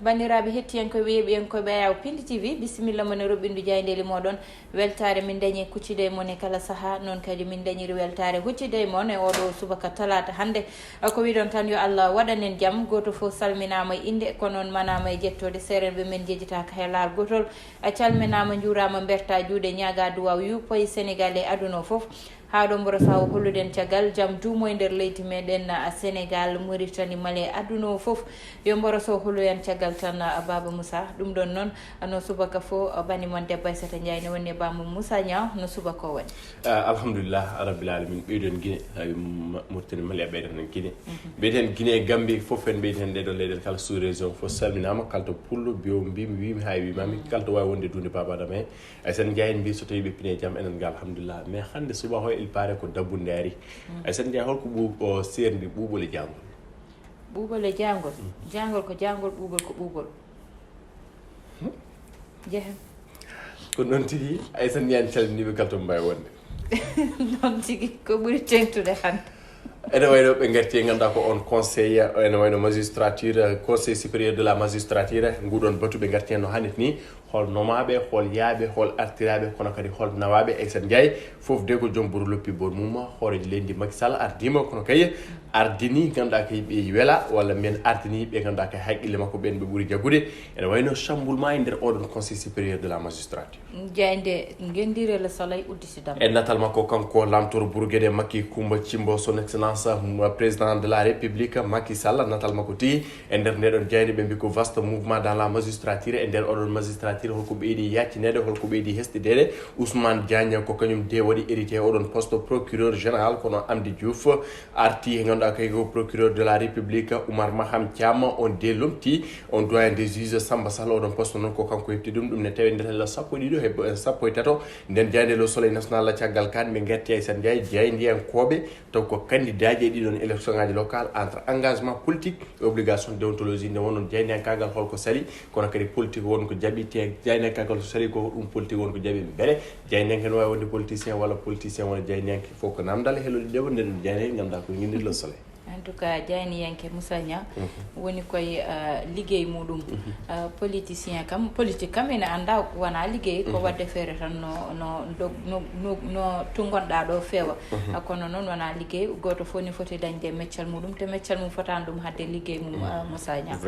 bandiraɓe hettiyankoɓe weeɓiyankoɓe ayaw Pindi TV bisimilla mon e roɓɓindu jayndeli moɗon weltare min dañi kuccide mon e kala saaha noon kadi min dañiri weltare huccide mon e oɗo subaka talata hande ko wiɗon tan yo Allah waɗanen jaam goto foof salminama e inde ko noon manama e jettode serenɓe men jejjitaka helal gotol calminama juurama berta juuɗe ñaaga duwaw yupoye Sénégal e aduna foof haɗo mboro sawo holluden caggal jaam duumo e nder leydi meɗen Sénégal Mauritanie Mali aduna foof yo mboro sow holloyen caggal tan Baba Moussa ɗum ɗon noon no subaka fo bani mon debbo Aissata Ndiaye ne woni Baba Moussa Niang no subaka o woni alhamdulillah rabbil alamin ɓeyɗon Guinée Mauritanie Mali a ɓeyɗon Guinée ɓeyten Guinée Gambie fof en ɓeyten ɗeɗo leyɗel kala sous région fof salminama kalto pullo bio mbimi wimi ha wimami kalto wawi wonde dunde Baba Adama e Aissata Ndiaye en mbi so tawi ɓe pine jaam enen ga alhamdulillah mais hande suba hoy il paraît ko dabbu ndaari Aissata Ndiaye holko serndi ɓuuɓol e jangol ɓuuɓol e jangol jangol ko jangol ɓuuɓol ko ɓuuɓol jehen ko noon tigui Aissata Ndiaye calminiɓe kalto mbawi wonde noon tigui ko ɓuuri tengtude hande ene wayno ɓe garti e ganduɗa ko on conseil ene wayno magistrature conseil supérieur de la magistrature nguɗon batu ɓe garti hen no hannit ni hol nomaɓe hol yaaɓe hol artiraɓe kono kadi hol nawaɓe Aissata Ndiaye foof de ko joom bouro loppi bor mum hoorejo leydi Macky Sall ardima kono kay ardini ganduɗa kay ɓe weela walla mbiyen ardini ɓe ganduɗa kay haqqille makko ɓen ɓe ɓuuri jaggude ene wayno chamboulement e nder oɗon conseil supérieur de la magistrature jeyde gendire le soleil udditidam e natal makko kanko lamtoro Bourguédé Macky Coumba Thimbo son excellence président de la république Macky Sall natal makko tigui e nder ndeɗon jeyde ɓe mbi ko vaste mouvement dans la magistrature e nder oɗon magistrature holko ɓeydi yaccinede holko ɓeydi hesɗidede Ousmane Diagne ko kañum de waɗi hérité oɗon poste procureur général kono Amdi Diouf arti e ganduɗa kay ko procureur de la république Oumar Maham Thiam on de lomti on doyen des juges Samba Sall oɗon poste noon ko kanko hefti ɗum ne tawi nder hella sappo ɗiɗo he sappo e tato nden jeyde le soleil national caggal kan ɓe gerti Aissata Ndiaye jeyndiyankoɓe taw ko candidat ji ɗiɗon élection ngaji local entre engagement politique et obligation déontologie nde wonon jeyndiyankagal holko sali kono kadi politique won ko jaaɓi te jeyndiyankagal so sali ko ɗum politique won ko jaaɓi beele jeyndiyanke no wawi wonde politicien walla politicien wona jeyndiyanke fof ko namdal helloɗi ɗeɓo nden jeyndiyanke ganduɗa ko guindir le soleil en tout cas jayniyanke Moussa Niang woni koye liggey muɗum politicien kam politique kam ene anda wona liggey ko wadde feere tan no tungonɗa ɗo feewa kono noon wona liggey goto fof ni foti dañde meccal muɗum te meccal mum fotani ɗum hadde liggey mum Moussa Niang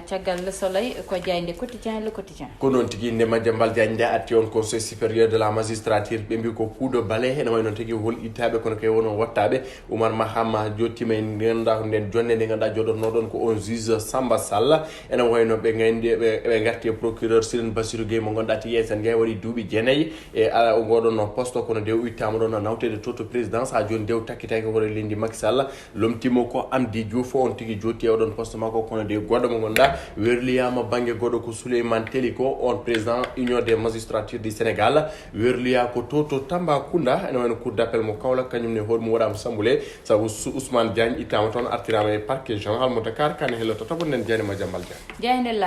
caggal le soleil ko jayde quotidien le quotidien ko noon tigui nde Madiambal Diagne nde atti on conseil supérieur de la magistrature ɓe mbi ko kuuɗo balé ene way noon tigui hol ittaɓe kono kay wono wattaɓe Oumar Mahama jottima en ganduɗa ko nden jonde nde ganduɗa joɗotnoɗon ko on juge Samba Sall ene wayno ɓe gandi ɓe garti e procureur Sirine Bassirou Gueye mo ganduɗa ti Aissata Ndiaye waɗi duuɓi jeenayyi e ala o goɗon poste kono nde ittama ɗon nawtede toto présidence ha joni nde takkitaki hoore leydi Macky Sall lomtimo ko Amdi Diouf on tigui jotti e oɗon poste makko kono nde goɗɗo mo ganduɗa werliyama banggue goɗɗo ko Souleymane Teliko on président union des magistrature du Sénégal werliya ko toto Tambacounda ene wayno cour d'appel mo Kaolack kañum ne hooremo waɗama samboulé saabu Ousmane Diagne ittama toon artirama e parquet général mo Dakar kane helloto toɓo nden jeyde Madiambal Diagne jeyde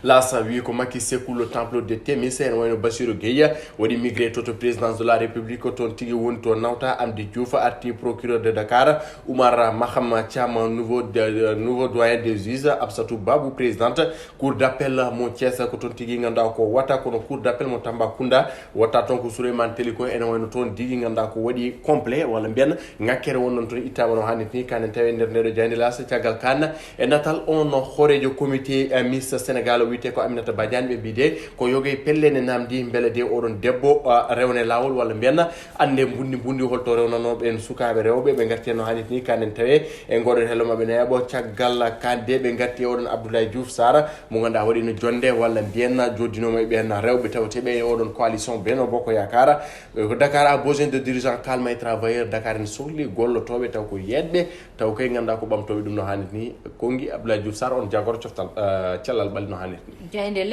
Lassa wi ko Macky secoue le temple de Témis en wayno Bassirou Gueye waɗi migré toto présidence de la république toon tigui woni to nawta Amdi Diouf arti procureur de Dakar Oumar Maham Thiam nouveau doyen des juges Absatou Babou présidente cour d'appel mo Thiès ko toon tigui ganduɗa ko watta kono cour d'appel mo Tambacounda watta toon ko Souleymane Teliko ene wayno toon tigui ganduɗa ko waɗi complet walla mbiyen ngakkere won noon toon ittama no hannit ni kanen tawi nder ndeɗo jeyde Lassa caggal kan e natal on hoorejo comité Miss Sénégal wiyete ko Aminata Badiane ɓe mbide ko yogue pellene namdi beele de oɗon debbo rewne lawol walla mbiyen ande bundi holto rewnanoɓe en sukaɓe rewɓe ɓe garti no hannit ni kanen tawe e goɗon hello mabɓe neeɓo caggal kande ɓe garti oɗon Abdoulaye Diouf Sarr mo ganduɗa waɗino jonde walla mbiyen joddinomo e ɓen rewɓe tawateɓe e oɗon coalition Benno Bokk Yakar Dakar a besoin de dirigeant calme et travailleur Dakar en sohli gollotoɓe taw ko yedɓe taw kay ganduɗa ko ɓamtoɓe ɗum no hannit ni kongi Abdoulaye Diouf Sarr on jagoro coftal cellal ɓalli no hannit jayde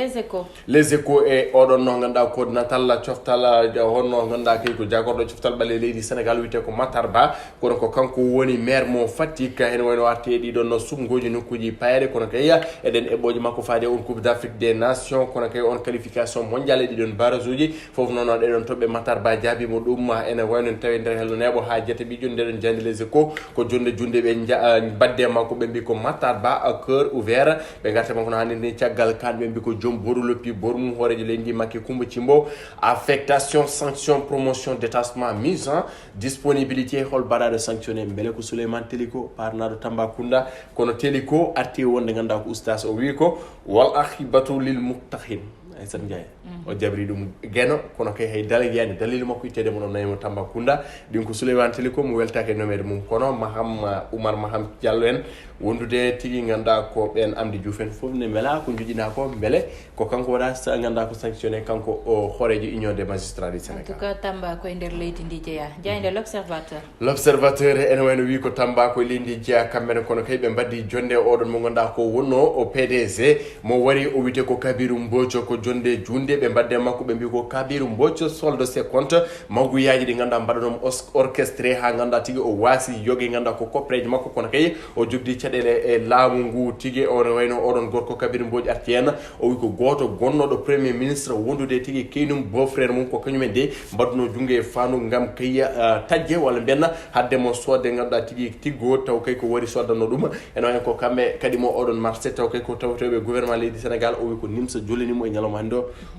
les échos e oɗon no ganduɗa ko natal coftal honno ganduɗa kay ko jagorɗo coftal ɓalle leydi Sénégal wiyete ko Matar Ba kono ko kanko woni maire mo Fatick hen wayno arte ɗiɗon no sumgoji nokkuji payre kono kay eɗen eɓɓoji makko faade on coupe d'Afrique des nations kono kay on qualification mondial ɗiɗon barrage uji foof noon ɗeɗon toɓɓe Matar Ba jaabimo ɗum ene wayno tawi nder hello neeɓo ha jete ɓiƴƴo ndeɗon jandi les échos ko jonde junde ɓe badde makko ɓe mbi ko Matar Ba cœur ouvert ɓe gartema kono hannde ni caggal kan ɓe mbi ko joom boru loppi bormum hoorejo leydi makki Coumba Thimbo affectation sanction promotion détachement mise en disponibilité hol mbaɗaɗo sanctionné beele ko Souleymane Teliko parnaɗo Tambacounda kono Teliko arti wonde ganduɗa ko oustas o wi ko wal akhibatu lil muktahin Aissata Ndiaye o jabri ɗum gueno kono kay hay dalagiyani dalilu makko ittede mo ɗon nayimo Tambacounda ɗin ko Souleymane Teliko mo weltaki e nomede mum kono Oumar Maham Diallo en wondude tigui ganduɗa ko ɓen Amdy Diouf en foof ne beela ko joƴina ko beele ko kanko waɗa ganduɗa ko sanctionné kanko o horejo union des magistrats du Sénégal. En tout cas Tamba koye nder leydi ndi jeeya jayde l'observateur ene wayno wi ko Tamba koye leydi ndi jeeya kamɓene kono kay ɓe mbaddi jonde oɗon mo ganduɗa ko wonno o PDG mo wari o wiyete ko Kabirou Mbodj ko jonde junde ɓe mbadde makko ɓe mbi ko Kabirou Mbodj solde ses comptes magguyaji ɗi ganduɗa mbaɗanom orchestré ha ganduɗa tigui o waasi yogue ganduɗa ko koppereji makko kono kay o jogdi caɗele e laamu ngu tigui ono wayno oɗon gorko Kabirou Mbodj arti hen o wi ko goto gonnoɗo premier ministre wondude tigui kaynum beau frère mum ko kañumen de mbaɗuno jungue e fandu gam kay tajje walla mbenna haddemo sodde ganduɗa tigui tiggo taw kay ko wari soddano ɗum eno hen ko kamɓe kadi mo oɗon marché taw kay ko tawteɓe gouvernement leydi Sénégal o wi ko nimsa jollinimo e ñalawma hande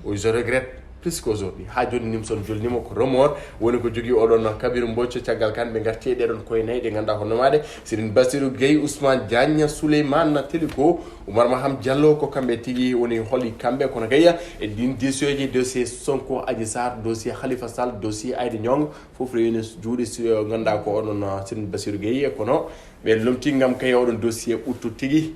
o je regrette plus qu'aujourd'hui ha joni nimson jolnimo ko remor woni ko jogui oɗon Kabirou Mbodj caggal kan ɓe garti e ɗeɗon koye nayyi ɗe ganduɗa ko nomade Serigne Bassirou Gueye Ousmane Diagne Souleymane Teliko Oumar Maham Diallo ko kamɓe tigui woni holi kamɓe kono kay e ɗin dossier ji dossier Sonko Adji Sarr dossier Khalifa Sall dossier Aïda Ndiongue foof rewini juuɗe ganduɗa ko oɗon Serigne Bassirou Gueye kono ɓe lomti gam kay oɗon dossier ɓuttu tigui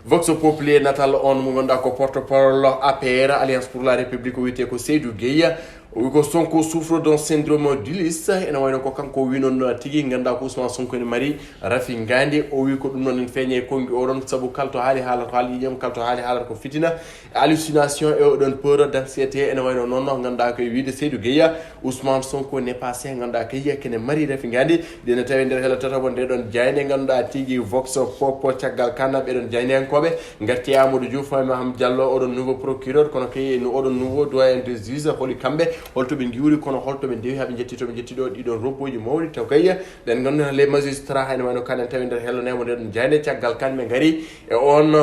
Vox Populi natal on mo ganduɗa ko porte-parole APR Alliance pour la République wiyete ko Seydou Gueye o wi ko Sonko souffre d'un syndrome d'Ulysse ene wayno ko kanko wi noon tigui ganduɗa ko Ousmane Sonko ne mari Rafi Ngandi o wi ko ɗum noon en feeñe kongi oɗon saabu kalto haali haalata ko haali yiyam kalto haali haalata ko fitina hallucination e oɗon peur d'anxiété ene wayno noon ganduɗa koye wiide Seydou Gueye Ousmane Sonko n'est passé ganduɗa kay kene mari Rafi Ngandi dene tawi nder hela tataɓo ndeɗon jayne ganduɗa tigui Vox Pop caggal kanna ɓeɗon jayneyankoɓe garti Amadou Diouf Maham Diallo oɗon nouveau procureur kono kay oɗon nouveau doyen des juges holi kamɓe holto ɓe giwri kono holto ɓe ndewi haɓe jetti to ɓe jetti ɗo ɗiɗon robboji mawɗi taw kay ɗen ganduɗa les magistrats hayno wayno kanen tawi nder hellonemo ndeɗon jayde caggal kanɓe gaari e on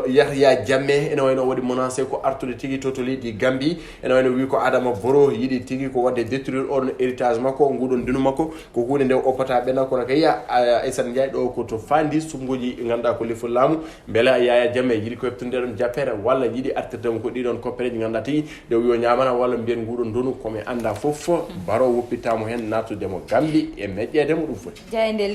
Yahya Jammeh ene wayno waɗi menacé ko artude tigui to leydi Gambie ene wayno wi ko Adama Barrow yiiɗi tigui ko wadde détruire oɗon héritage makko nguɗon ndinu makko ko hunde nde o pota ɓena kono kay Aissata Ndiaye ɗo ko to fandi sumgoji ganduɗa ko lefol laamu beele Yahya Jammeh yiiɗi ko hebtude ndeɗon jappere walla yiiɗi artirdemo ko ɗiɗon koppereji ganduɗa tigui nde wiyo ñamana walla mbiyen nguɗon ndunu komi anda foof Barrow woppitamo hen nattudemo Gambie e meƴƴedemo ɗum foti jayde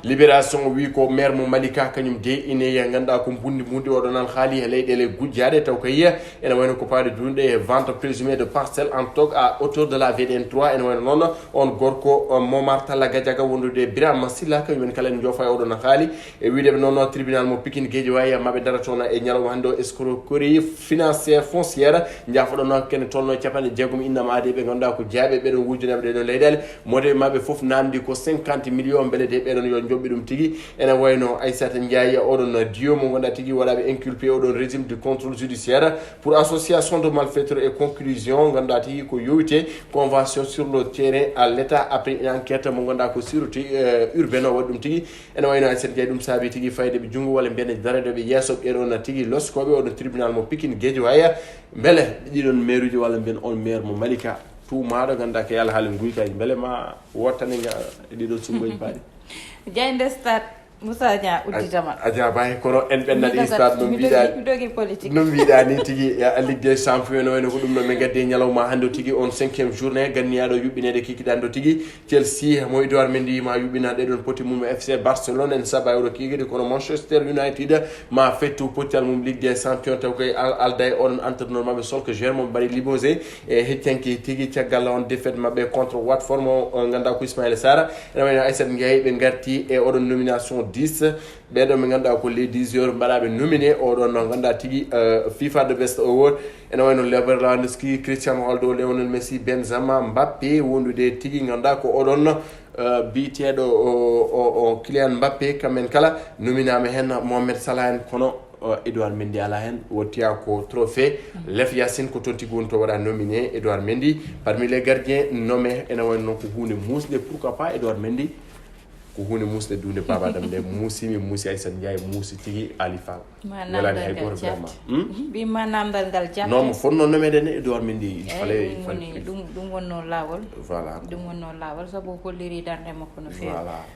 libération wi ko maire mo Malika kañum de ine ganduɗa ko bundi oɗon nan haali e leyɗele gujjaɗe taw kay ene wayno ko paade junde e vente présumée de parcelles en togue à hauteur de la VDN 3 ene wayno noon on gorko Momar Talla Gadiaga wondude Birama Silla kañumen kala en jofa e oɗon haali e wideɓe noon tribunal mo Pikine Guédiawaye maɓe daratono e ñalawma hande o escroquerie financière foncière jafoɗon kene tolno capanɗe jeegom innama ade ɓe ganduɗa ko jaaɓe ɓeɗon wujjunaɓe ɗeɗon leyɗele modeɓe maɓe foof namdi ko 50 millions beele de ɓeɗon yo jobɓi ɗum tigui ene wayno Aissata Ndiaye oɗon dio mo ganduɗa tigui waɗaɓe inculpé oɗon régime de contrôle judiciaire pour association de malfaiteurs et conclusion ganduɗa tigui ko yowite convention sur le terrain à l'état après une enquête mo ganduɗa ko sûreté urbaine o waɗi ɗum tigui ene wayno Aissata Ndiaye ɗum saabi tigui faydeɓe junggo walla mbiyande daredeɓe yesso ɓeɗon tigui loskoɓe oɗon tribunal mo Pikine Guédiawaye beele ɗiɗon maire uji walla mbiyen on maire mo Malika tuumaɗo ganduɗa ko yalla haali guykaji beele ma wottane ɗiɗon sumgoji paɗi jayde stade Moussa Nia udditama Adja Baye kono en ɓennaɗi stade no mbiɗa ni tigui Ligue des champions no wayno ko ɗum ɗo min gaddi ñalawma hande o tigui on 5e journée ganniyaɗo yuɓɓinede kikiɗan ɗo tigui Chelsea mo Edouard Mendy ma yuɓɓina ɗeɗon poti mum FC Barcelone en saba euro kikiɗe kono Manchester United ma fettu pottial mum Ligue des champions taw koye alda e oɗon entraîneur mabɓe Solskjaer Germain mbaɗi limosé e heccanki tigui caggal on défaite mabɓe contre Watford mo ganduɗa ko Ismaïla Sarr ene wayno Aissata Ndiaye ɓe garti e oɗon nomination 10 ɓeɗo ɓe ganduɗa ko les 10 jours mbaɗaɓe nominé oɗon no ganduɗa tigui FIFA the best award ene wayno Lewandowski, Cristiano Ronaldo, Lionel Messi, Benzema, Mbappé wondude tigui ganduɗa ko oɗon biyeteɗo o Kylian Mbappé kamen kala nominama hen Mohamed Salah en kono Edouard Mendy ala hen wottiya ko trophée Lef Yacine ko toon tigui woni to waɗa nominé Edouard Mendy parmi les gardiens nommé ene wayno noon ko hunde musde pourquoi pas Edouard Mendy ko hunde musde dunde babadam nde muusi Aissane Ndiaye muusi tigui Ali Fall welani hay goto vraiment bima namdal ngal jaɓte non mo fonno nomede ne Edouard Mendy ɗum wonno lawol voilà ɗum wonno lawol saabu holliri darde makko no fewi voilà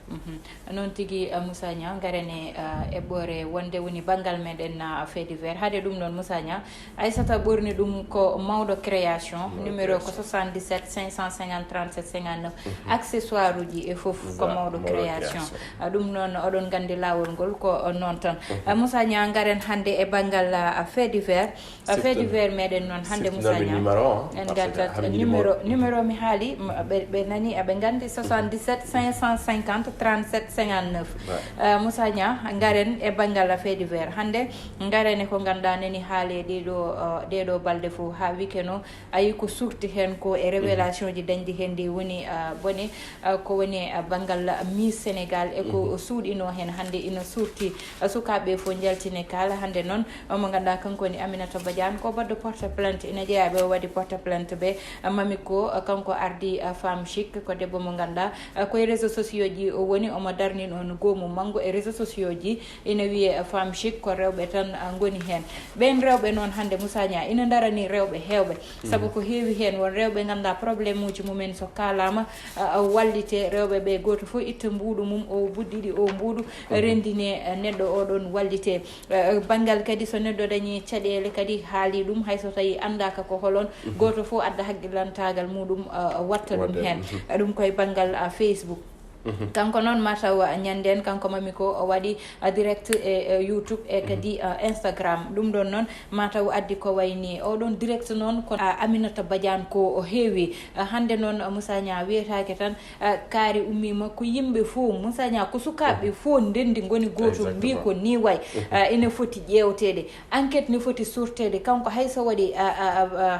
noon tigui Moussa Niang garene eɓɓore wonde woni banggal meɗen fait divers haade ɗum noon Moussa Niang Aissata ɓorni ɗum ko mawɗo création numéro ko 77 550 37 59 accessoire uji e foof ko mawɗo création ɗum noon oɗon gandi lawol ngol ko noon tan Moussa Niang garen hande e banggal fait divers meɗen noon hande Moussa Niang en gaddat numéro mi haali ɓe nani eɓe gandi 77 550 37 59 Moussa Niang garen e banggal fait divers hande garen e ko ganduɗa nani haali ɗeɗo balɗe fof ha wikeno ayi ko surti hen ko e révélation ji dañdi hen ndi woni boni ko woni banggal Miss Sénégal e ko suuɗino hen hande ina surti sukaɓe fof jaltine kala hande noon mo ganduɗa kanko woni Aminata Badiane ko baddo porte plainte ina jeeyaɓe o waɗi porte plainte ɓe mami ko kanko ardi femme chic ko debbo mo ganduɗa koye réseaux sociaux ji o woni omo darni on gomu mango e réseaux sociaux ji ina wiye femme chic ko rewɓe tan goni hen ɓen rewɓe noon hande Moussa Niang ina darani rewɓe hewɓe saabu ko heewi hen won rewɓe ganduɗa probléme uji mumen so kalama wallite rewɓe ɓe goto fof itta mbuuɗu mum o buddiɗi o mbuuɗu rendine neɗɗo oɗon wallite banggal kadi so neɗɗo dañi caɗele kadi haali ɗum hayso tawi andaka ko holon goto fof adda haqqillantagal muɗum watta ɗum hen ɗum koye banggal Facebook kanko noon mataw ñanden kanko mami ko o waɗi direct e YouTube e kadi Instagram ɗum ɗon noon mataw addi ko wayni oɗon direct noon ko Aminata Badiane ko o heewi hande noon Moussa Niang wiyetake tan kaari ummima ko yimɓe fof Moussa Niang ko sukaɓe fof ndendi goni goto mbi ko ni way ina foti ƴewtede enquête ne foti surtede kanko hayso waɗi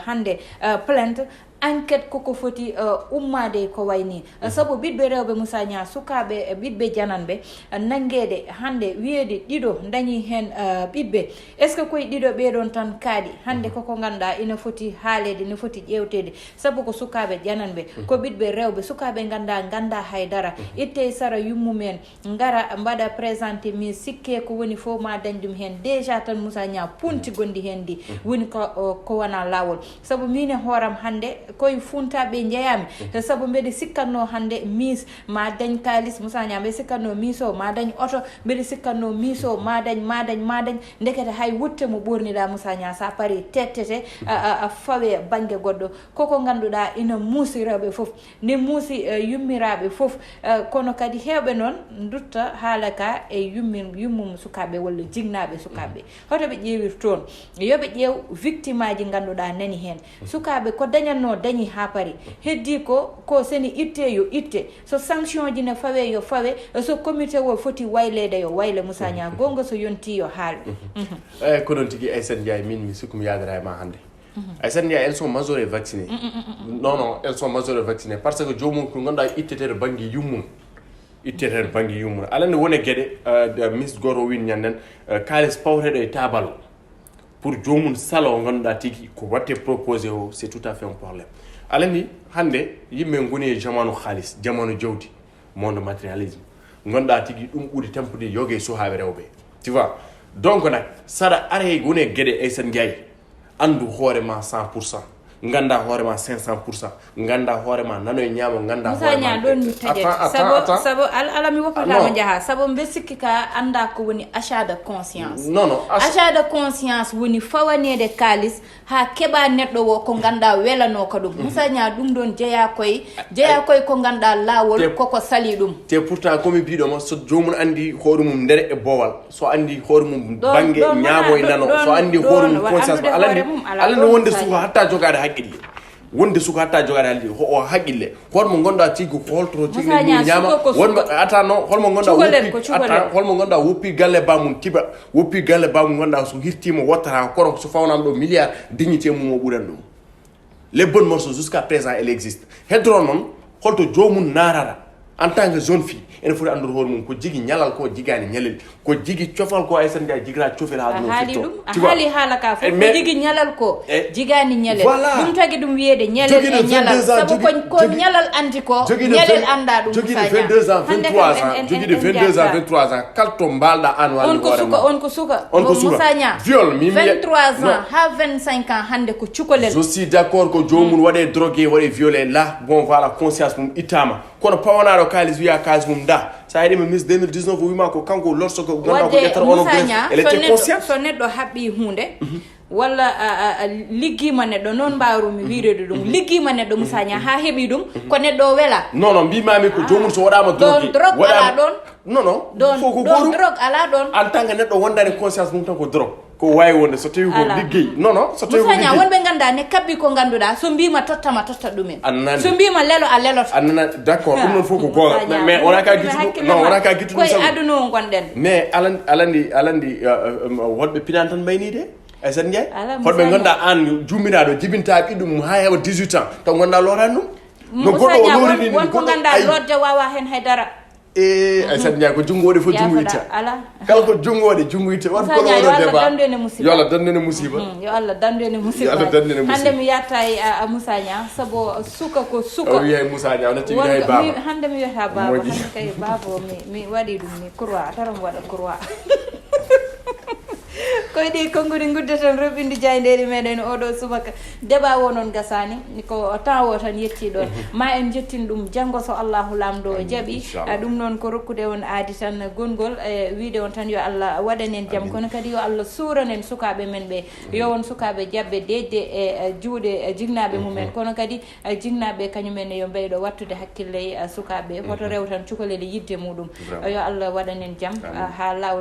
hande plainte enquête koko foti ummade ko wayni sabu ɓiɓɓe rewɓe Moussa Niang sukaɓe ɓiɓɓe jananɓe nanguede hande wiyeede ɗiɗo dañi hen ɓiɓɓe est ce que koye ɗiɗo ɓeɗon tan kaaɗi hande koko ganduɗa ina foti haalede ina foti ƴewtede sabu ko sukaɓe jananɓe ko ɓiɓɓe rewɓe sukaɓe ganda haydara itte sara yummumen gara mbaɗa présenté mi sikke ko woni fof ma dañ ɗum hen déjà tan Moussa Niang punti gondi hen ndi woni ko wona lawol sabu min e hooram hande koye funtaɓe jeeyami sabu mbeɗe sikkanno hande Miss ma dañ kalis Moussa Niang mbeɗe sikkanno Miss o ma dañ oto mbeɗe sikkanno Miss o ma dañ ndekete hay wutte mo ɓorniɗa Moussa Niang sa paari tettete fawe banggue goɗɗo koko ganduɗa ina muusi rewɓe foof ne muusi yummiraɓe foof kono kadi hewɓe noon dutta haala ka e yummum sukaɓe walla jignaɓe sukaɓe hoto ɓe ƴeewir toon yoɓe ƴeew victime aji ganduɗa nani hen sukaɓe ko dañatno dañi ha paari heddi ko seni itte yo itte so sanction ji ne fawe yo fawe so comité o foti waylede yo wayle Moussa Niang gonga so yonti yo haal eyyi ko noon tigui Aissane Ndiaye min mi sikkumi yadara e ma hande Aissane Ndiaye elles sont majeures et vaccinées non elles sont majeures et vaccinées parce que jomum ko ganduɗa ittete banggue yummum alande wone gueɗe miss goto win ñanden kalis pawteɗo e tabal pour jomum sala o ganduɗa tigui ko watte proposé o c'est tout à fait un problème alani hande yimɓe goni e jamanu halis jamanu jawdi monde matérialisme ganduɗa tigui ɗum ɓuuri tempude yogue suhaɓe rewɓe tu vois donc nak saɗa are woni e gueɗe Aissane Ndiaye andu hoorema 100% ganda hoorema 500% ganda hoorema nano e ñaamo ganda Moussa Niang ɗon taƴe sabu ala mi woppatama jaaha sabu mbe sikki ka anda ko woni achat de conscience non achat de conscience woni fawanede kalis ha keɓa neɗɗo o ko ganda welano ka ɗum Moussa Niang ɗum ɗon jeeya koye ko ganda lawol koko sali ɗum te pourtant komi mbiɗoma so jomum andi hoore mum ndere e boowal so andi hoore mum banggue ñaamo e nano so andi hoore mum conscience alande wonde suuha hatta jogade haqqille wonde suka hatta jogade haldi o haqqille holmo gonda tiggo ko holto tiggo nyama wonmo ata non holmo gonda holmo gonda woppi galle bamum tiba woppi galle bamum gonda so hirtimo wottata kono so fawnam do milliard dignité mum o buran dum les bonnes morceaux jusqu'à présent elle existe hedron non holto jomum narara en tant que jeune fille ene foti andude hoore mum ko jigi nyalal ko jigani nyalel ko jigi cofal ko Aissata Ndiaye jigra cofel ha dum fitto haali haala ka fo ko jigi nyalal ko jigani nyalel dum tagi dum wiede nyalel e nyalal sabu ko nyalal andi ko nyalel anda dum jogi de 22 ans 23 ans jogi de 22 ans 23 ans kalto balda an wal on ko suka Musanya viol mi 23 ans ha 25 ans hande ko cukolel je suis d'accord ko jomum wade drogué wade violé là bon voilà conscience mum itama kono pawanaro kalis wiya kalis mum da sa yidi Miss 2019 wima ko kanko lorso ko ganda ko yetar ono elle était consciente so neddo habbi hunde walla liggima neddo non mbaarumi wiirede dum liggima neddo Musanya ha hebi dum ko neddo wela non bi mami ko jomum so wadama drogue ala don non foko gorum drogue ala don en tant que neddo wondani conscience mum tan ko drogue ko wayi wonde so tawi ko liggey non so tawi Musanya wonbe ganda ne kabbi ko ganduda so mbima totta dumen so mbima lelo a lelot annana d'accord dum non foko gonga mais wona ka gitu non wona ka gitu ko aduna gonden mais alandi wodbe pinan tan maynide Aissata Ndiaye holbe gonda an juminaado jibinta bidum ha hewa 18 ans to gonda loran dum no goddo o lori ni won ko ganda lodde wawa hen haydara Aissata Ndiaye ko jungode fo junguite kala ko jungode junguite won ko do deba yo Allah dandene musiba yo Allah dandene musiba hande mi yatta e Musanya sabo suka ko suka o wiye Musanya on tigi hay baba hande mi yata baba hande kay baba mi wadi dum ni kurwa taram wada kurwa koy di kongudi guddatan robindi jaynderi meden odo subaka deba wonon gasani ko tawo tan yetti don ma en jettin dum jango so Allahu lamdo jabi dum non ko rokkude on aadi tan gongol e wiide on tan yo Allah wadanen jam kono kadi yo Allah suranen sukabe men be yo won sukabe jabbe dedde e juude jignabe mumen kono kadi jignabe kanyumen yo beydo wattude hakkille sukabe hoto rewtan cukalele yidde mudum yo Allah wadanen jam ha lawol